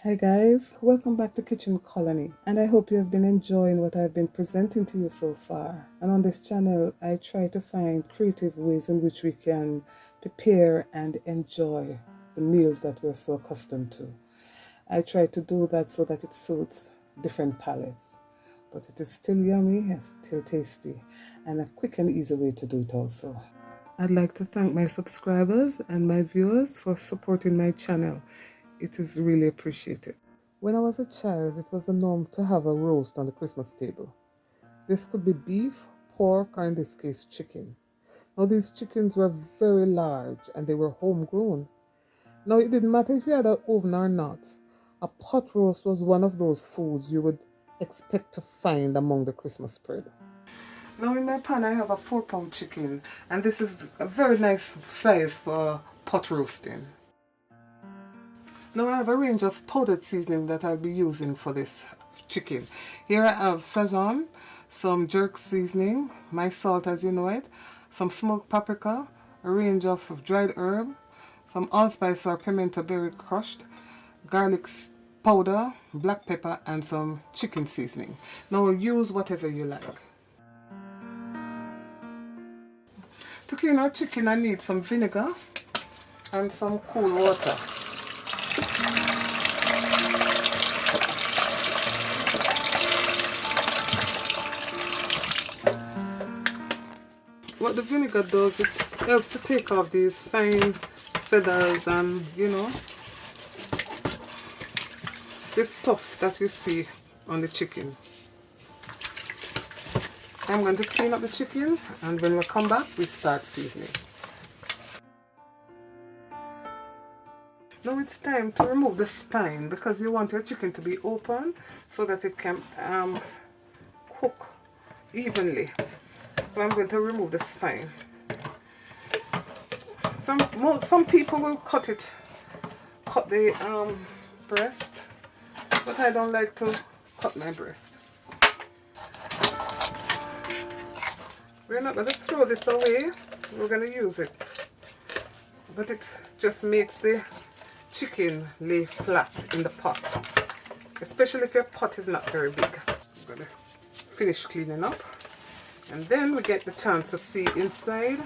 Hi guys, welcome back to Kitchen Colony, and I hope you have been enjoying what I've been presenting to you so far. And on this channel I try to find creative ways in which we can prepare and enjoy the meals that we're so accustomed to. I try to do that so that it suits different palates, but it is still yummy, it's still tasty, and a quick and easy way to do it also. I'd like to thank my subscribers and my viewers for supporting my channel. It is really appreciated. When I was a child, it was the norm to have a roast on the Christmas table. This could be beef, pork, or in this case, chicken. Now, these chickens were very large and they were homegrown. Now, it didn't matter if you had an oven or not. A pot roast was one of those foods you would expect to find among the Christmas spread. Now, in my pan, I have a 4-pound chicken, and this is a very nice size for pot roasting. Now I have a range of powdered seasoning that I'll be using for this chicken. Here I have Sazon, some jerk seasoning, my salt as you know it, some smoked paprika, a range of dried herb, some allspice or pimento berry crushed, garlic powder, black pepper, and some chicken seasoning. Now use whatever you like. To clean our chicken I need some vinegar and some cool water. What the vinegar does, it helps to take off these fine feathers and this stuff that you see on the chicken. I'm going to clean up the chicken, and when we come back we start seasoning. Now it's time to remove the spine, because you want your chicken to be open so that it can cook evenly. So I'm going to remove the spine. Some people will cut the breast, but I don't like to cut my breast. We're not going to throw this away, we're going to use it. But it just makes the chicken lay flat in the pot, especially if your pot is not very big. I'm going to finish cleaning up, and then we get the chance to see inside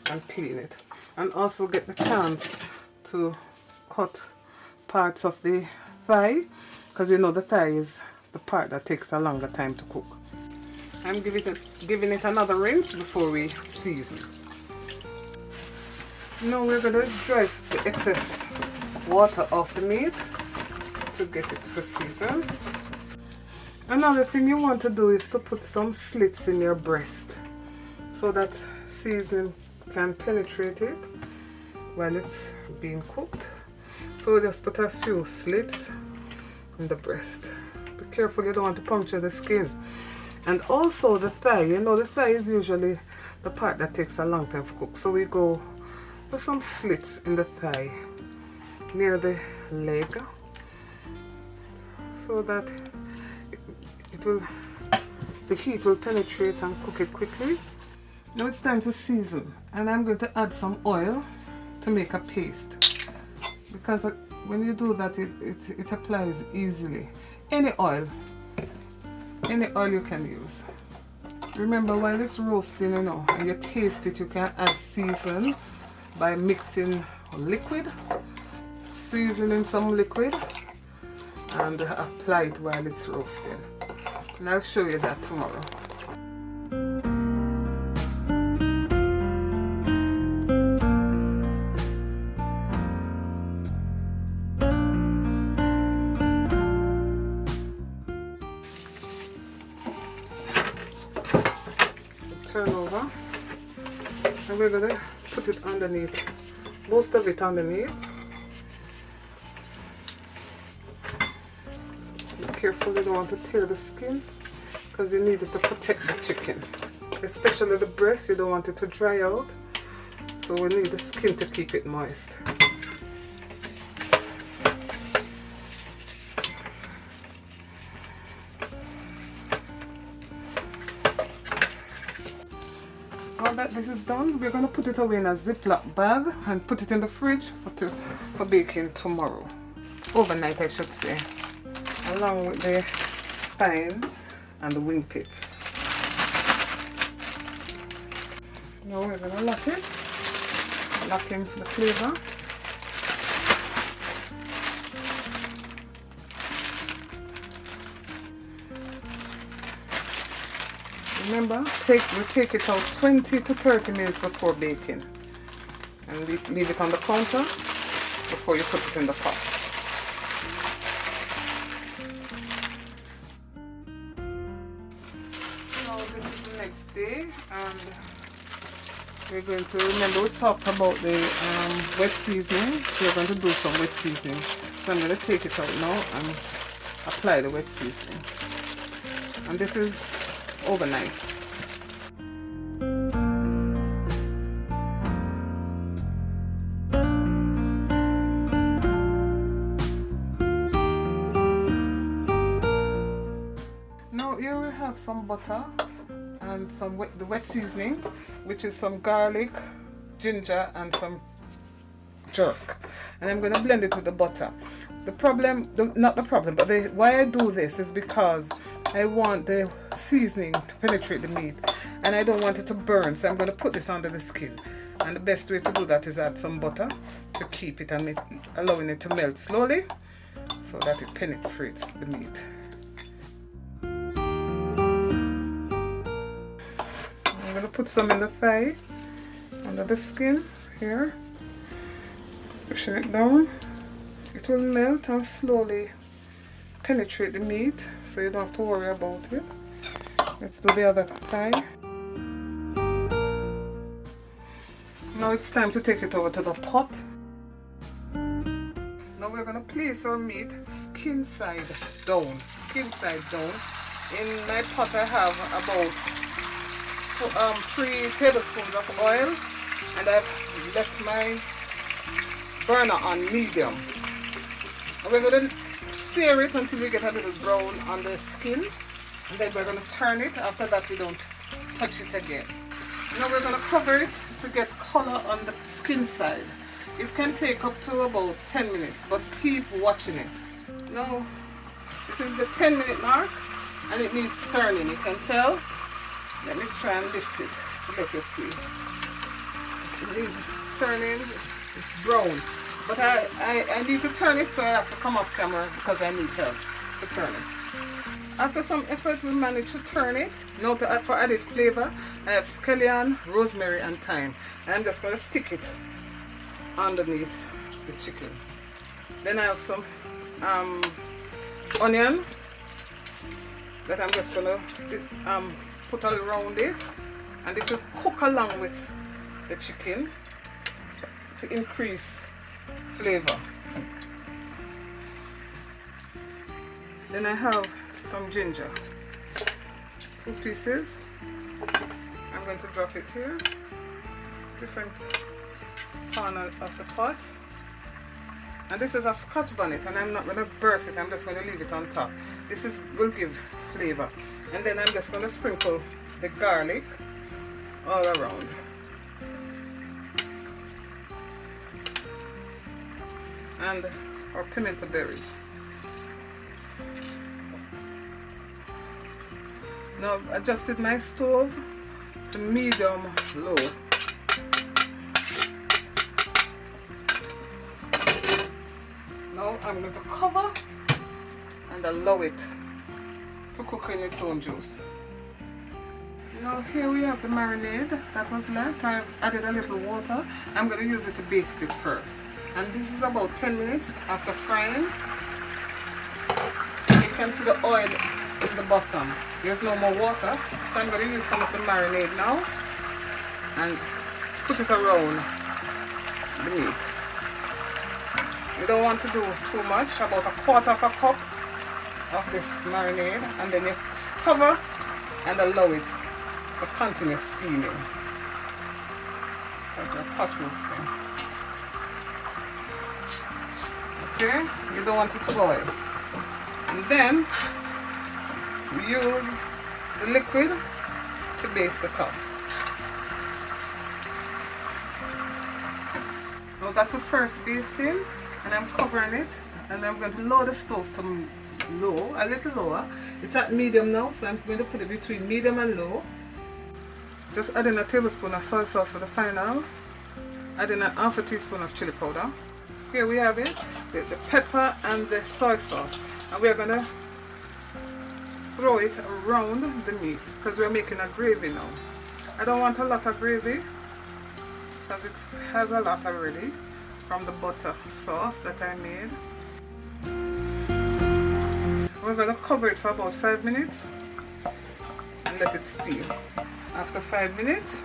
and clean it, and also get the chance to cut parts of the thigh, because the thigh is the part that takes a longer time to cook. I'm giving it another rinse before we season. Now we're going to dry the excess water off the meat to get it to season. Another thing you want to do is to put some slits in your breast so that seasoning can penetrate it while it's being cooked. So we just put a few slits in the breast. Be careful you don't want to puncture the skin. And also the thigh, the thigh is usually the part that takes a long time to cook. So we go with some slits in the thigh near the leg, so that the heat will penetrate and cook it quickly. Now it's time to season, and I'm going to add some oil to make a paste, because when you do that it applies easily. Any oil you can use. Remember, while it's roasting and you taste it, you can add season by mixing liquid, seasoning some liquid, and apply it while it's roasting. And I'll show you that tomorrow. Turn over, and we're going to put it underneath, most of it underneath. So be careful, you don't want to tear the skin, because you need it to protect the chicken, especially the breast. You don't want it to dry out, so we need the skin to keep it moist. Now that this is done, we're going to put it away in a Ziploc bag and put it in the fridge for baking tomorrow. overnight I should say, along with the spine and the wingtips. Now we're going to lock in for the flavor. Remember, we take it out 20 to 30 minutes before baking, and leave it on the counter before you put it in the pot. Now this is the next day, and we're going to, remember we talked about the wet seasoning, so we're going to do some wet seasoning. So I'm going to take it out now and apply the wet seasoning. And this is overnight. Now here we have some butter and the wet seasoning, which is some garlic, ginger and some jerk, and I'm going to blend it with the butter. Why I do this is because I want the seasoning to penetrate the meat and I don't want it to burn, so I'm going to put this under the skin, and the best way to do that is add some butter to keep it and allowing it to melt slowly so that it penetrates the meat. I'm going to put some in the thigh under the skin here, pushing it down. It will melt and slowly penetrate the meat, so you don't have to worry about it. Let's do the other thigh. Now it's time to take it over to the pot. Now we're going to place our meat skin side down. In my pot I have about 3 tablespoons of oil, and I've left my burner on medium. And we're going to sear it until we get a little brown on the skin, and then we're going to turn it. After that we don't touch it again. Now we're going to cover it to get color on the skin side. It can take up to about 10 minutes, but keep watching it. Now this is the 10-minute mark and it needs turning, you can tell. Let me try and lift it to let you see. It needs turning, it's brown. But I need to turn it, so I have to come off camera because I need help to turn it. After some effort we managed to turn it. Now for added flavor I have scallion, rosemary and thyme. And I'm just going to stick it underneath the chicken. Then I have some onion that I'm just going to put around it, and this will cook along with the chicken to increase flavor. Then I have some ginger, 2 pieces. I'm going to drop it here, different corner of the pot. And this is a Scotch bonnet, and I'm not going to burst it, I'm just going to leave it on top. This will give flavor. And then I'm just going to sprinkle the garlic all around. And our pimento berries. Now I've adjusted my stove to medium low. Now I'm going to cover and allow it to cook in its own juice. Now here we have the marinade that was left. I've added a little water. I'm going to use it to baste it first. And this is about 10 minutes after frying. You can see the oil in the bottom. There's no more water, so I'm going to use some of the marinade now and put it around the meat. You don't want to do too much, about 1/4 cup of this marinade, and then you cover and allow it to continue steaming as we're pot roasting. Okay, you don't want it to boil. And then we use the liquid to baste the top. Now that's the first basting, and I'm covering it And I'm going to lower the stove to low, a little lower. It's at medium now, so I'm going to put it between medium and low. Just add in a tablespoon of soy sauce for the final. Add in a half a teaspoon of chili powder. Here we have it, the pepper and the soy sauce. And we're going to throw it around the meat because we're making a gravy now. I don't want a lot of gravy because it has a lot already from the butter sauce that I made. We're going to cover it for about 5 minutes and let it steam. After 5 minutes,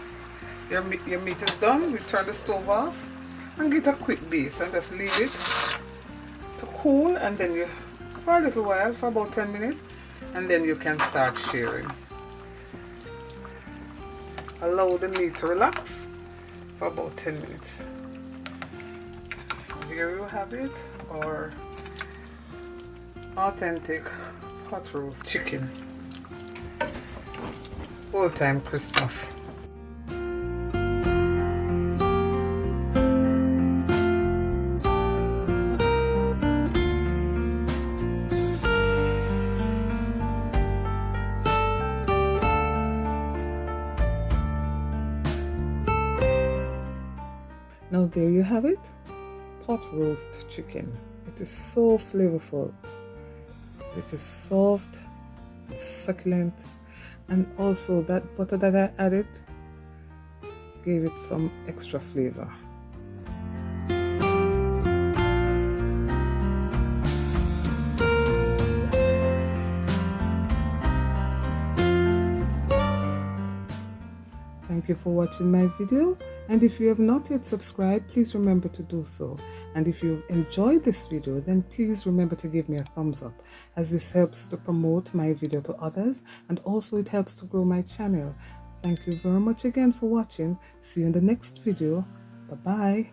your meat is done. We turn the stove off and get a quick base and just leave it to cool, and then you, for a little while, for about 10 minutes, and then you can start sharing. Allow the meat to relax for about 10 minutes. Here you have it, our authentic pot roast chicken. Old time Christmas. Now there you have it, pot roast chicken. It is so flavorful. It is soft, succulent, and also that butter that I added gave it some extra flavor. Thank you for watching my video, and if you have not yet subscribed, please remember to do so. And if you've enjoyed this video, then please remember to give me a thumbs up, as this helps to promote my video to others, and also it helps to grow my channel. Thank you very much again for watching. See you in the next video. Bye bye.